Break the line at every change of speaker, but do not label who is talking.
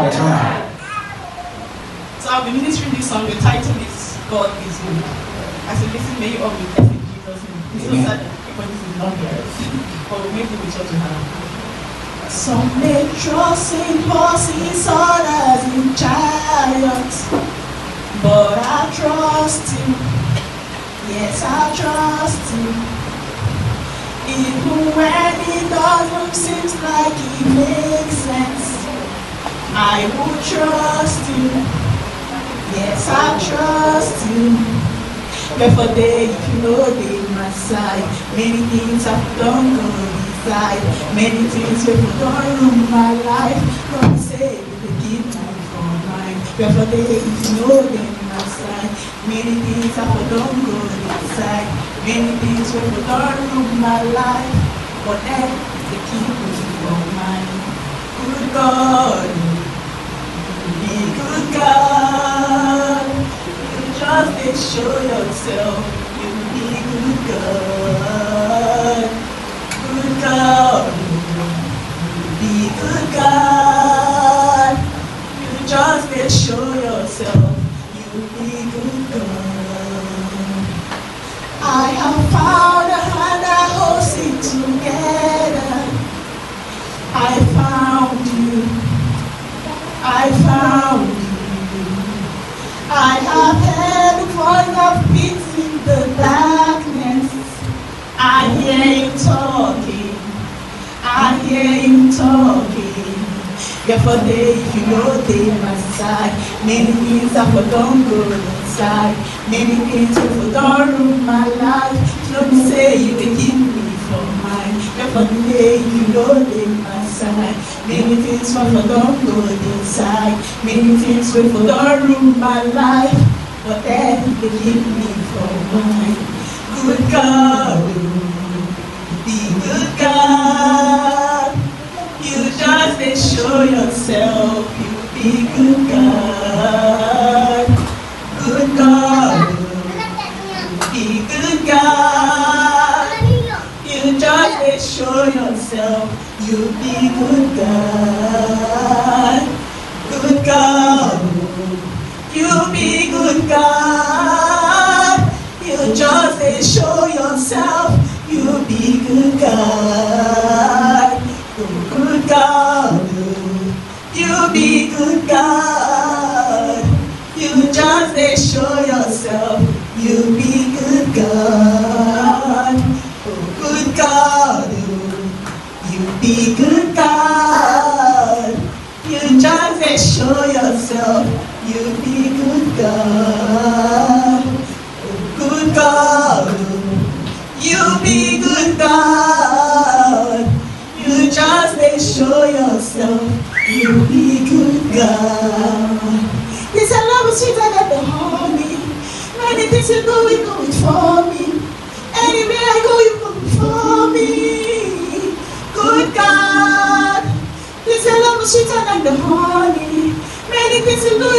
the time.
So I'll be ministering this song. The title is God is Good. I said, listen, may you all be blessed in Jesus' name. It's so sad that everybody is not here. But we'll make it with church to have. Some may trust in horses, others in chariots, but I trust Him. Yes, I trust Him. Even when it doesn't seem like it makes sense, I will trust Him. Yes, I trust Him. Therefore, if you know they my side, many things have done good inside, many things have done in my life. God say they keep me from mine. Therefore, if you know they my side, many things have done good inside, many things have done in my life. But then they keep me from mine. Good God, be good God. Just show yourself, you be good God. Good God, be good God. You just show yourself, you be good God. I have found a hand that holds it together. I found you. I found you. I have heard the voice of peace in the darkness. I hear Him talking. I hear Him talking. Therefore, if you know they my side, many things have done good inside, many things have done in my life. Don't say you can keep me from mine. Therefore, if you know they my side, many things have done good inside, many things have done in my life. But then they keep me from mine. Good God, be good God. You just show yourself, you be good God. Good God, be good God. You just show yourself, you be good God. Good God, you be good God. You just show yourself, you be good God. Good God, you be good God. You just show yourself, you be good God. Good God, you be good God. You just show yourself, you be good God. Good God, you be good God. You just show yourself, you be good God. This love is sweeter than the honey. Many things you do it for me. Anywhere I go, you go before me. Good God, this love is sweeter than the honey. Many things you do